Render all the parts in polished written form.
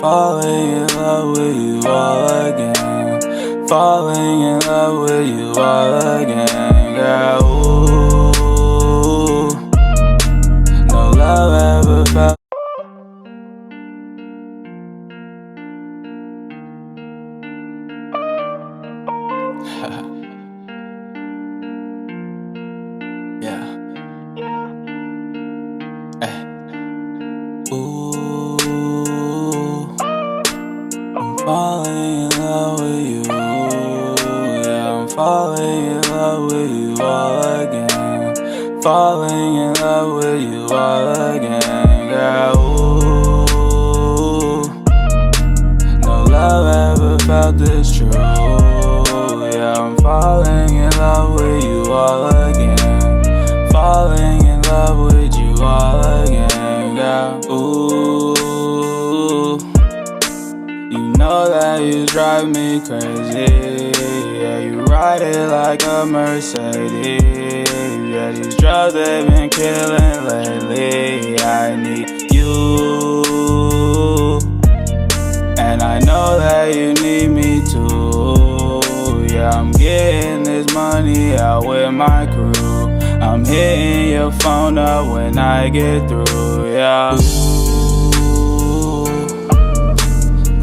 falling in love with you all again. Falling in love with you all again, girl. Ooh, no love ever felt. Yeah. Ay. Ooh, I'm falling in love with you. Yeah, I'm falling in love with you all again. Falling in love with you all again, girl. Ooh, no love ever felt this true. Yeah, I'm falling in love with you all again. Falling in love with you all again, girl. Ooh, you know that you drive me crazy. Yeah, you ride it like a Mercedes. Yeah, these drugs they've been killing lately. I need you, and I know that you need me too. Yeah, I'm getting this money out with my crew. I'm hitting your phone up when I get through, yeah. Ooh,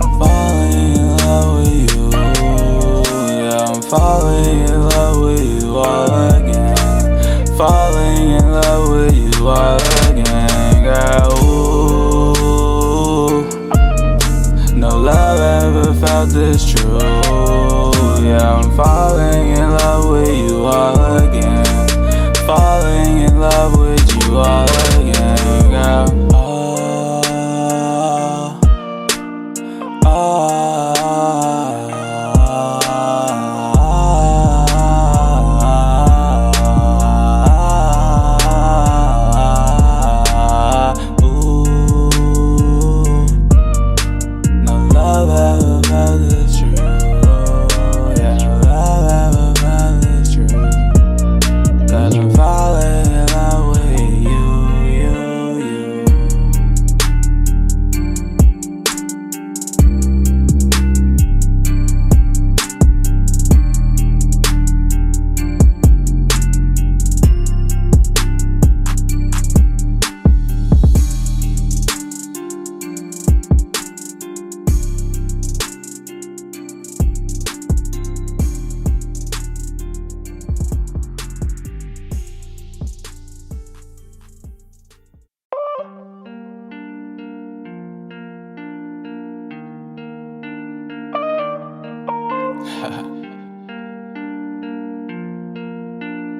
I'm falling in love with you. Yeah, I'm falling in love with you all again. Falling in love with you all again, girl. Ooh, no love ever felt this true. Yeah, I'm falling in love with you all again. Falling in love with you all again, girl. Ooh, no love ever felt this true. Yeah, no love ever felt this true. 'Cause I'm falling in love with you.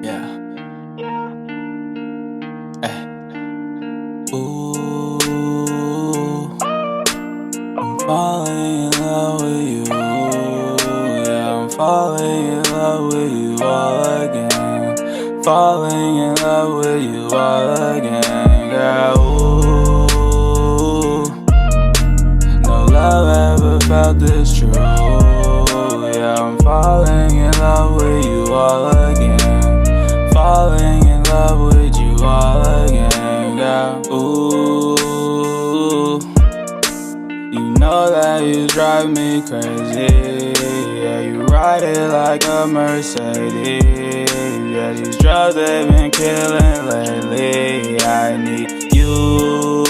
Yeah. Ay. Ooh, I'm falling in love with you. Yeah, I'm falling in love with you all again. Falling in love with you all again, girl. Ooh, no love ever felt this true. Yeah, I'm falling in love with you all again. Falling in love with you all again, girl. Ooh, you know that you drive me crazy. Yeah, you ride it like a Mercedes. Yeah, these drugs they've been killing lately. I need you,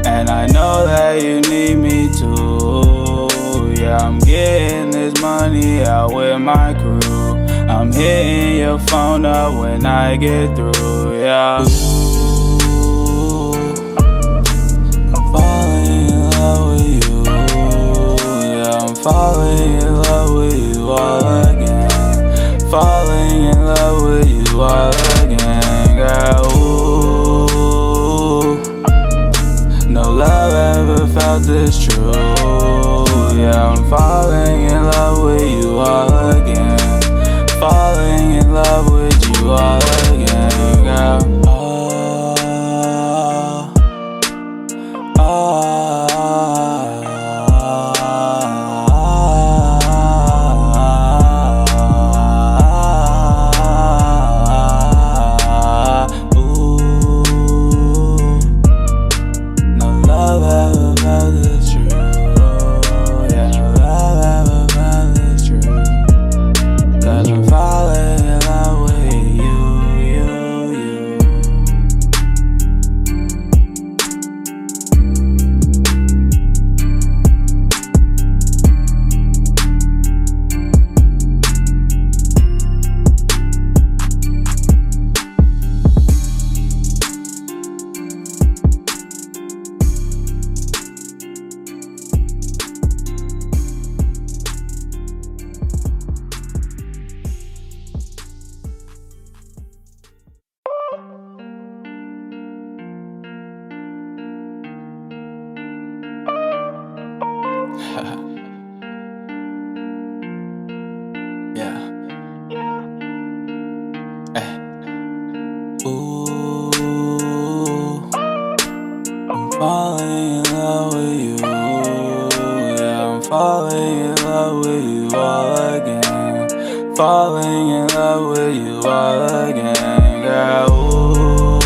and I know that you need me too. Yeah, I'm getting this money out with my crew. I'm hitting your phone up when I get through, yeah. Ooh, I'm falling in love with you. Yeah, I'm falling in love with you all again. Falling in love with you all again, girl. Ooh, no love ever felt this true. Yeah, I'm falling in love with you all again. Falling in love with you all again, girl. Ooh, no love ever falling in love with you. Yeah, I'm falling in love with you all again. Falling in love with you all again, girl. Ooh,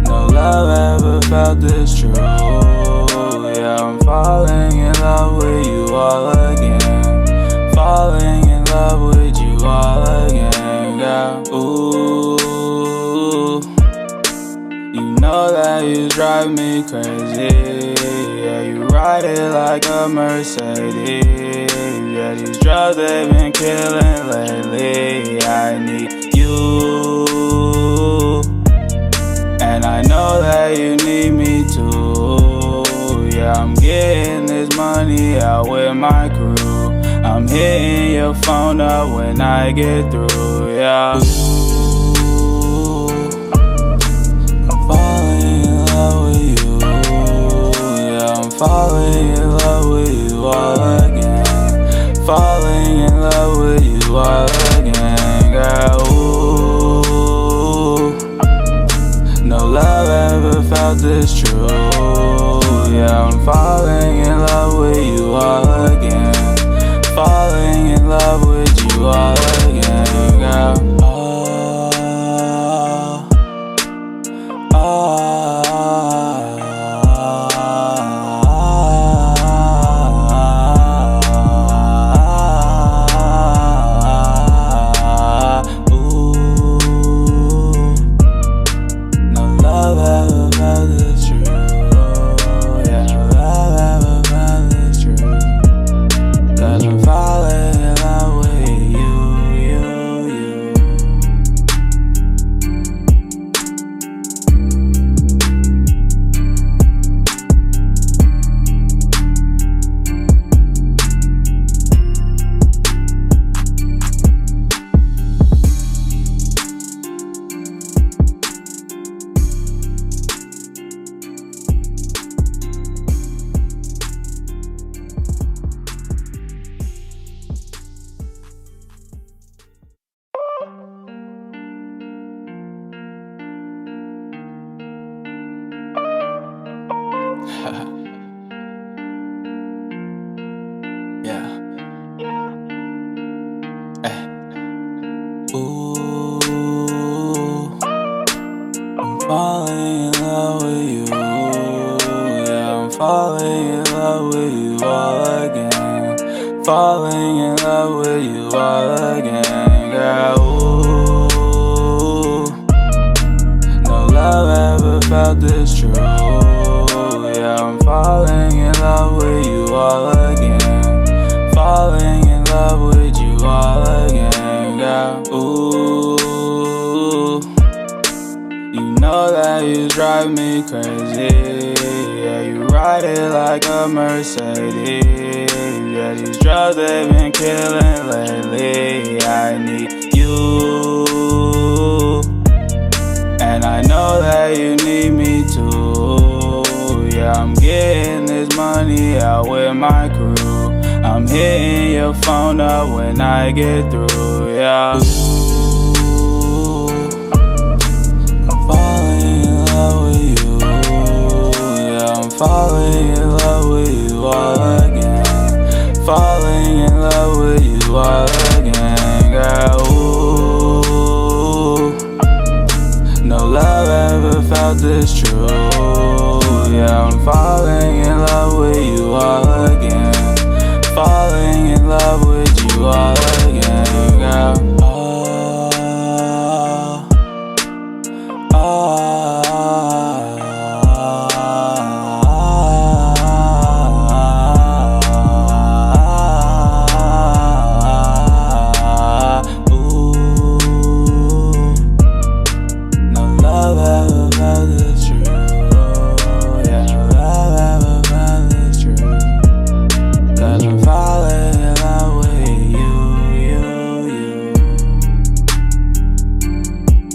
no love ever felt this true. Yeah, I'm falling in love with you all again. Falling in love with you all again, girl. Ooh, you know that you drive me crazy. Yeah, you ride it like a Mercedes. Yeah, these drugs they've been killing lately. I need you, and I know that you need me too. Yeah, I'm getting this money out with my crew. I'm hitting your phone up when I get through, yeah. Ooh, I'm falling in love with you. Yeah, I'm falling in love with you all again. Falling in love with you all again, girl. Ooh, no love ever felt this true. Yeah, I'm falling in love with you all again. Falling in love with you all again, girl. Yeah. Hey. Ooh, I'm falling in love with you. Yeah, I'm falling in love with you all again. Falling in love with you all again, girl. Ooh, no love ever felt this true. Yeah, I'm falling in love with you all again. Falling in love with you all again, girl. Ooh, you know that you drive me crazy. Yeah, you ride it like a Mercedes. Yeah, these drugs they've been killing lately. I need you, and I know that you need me too. Yeah, I'm getting this money out with my crew. I'm hitting your phone up when I get through, yeah. Ooh, I'm falling in love with you. Yeah, I'm falling in love with you all again. Falling in love with you all again, girl. Ooh, no love ever felt this true.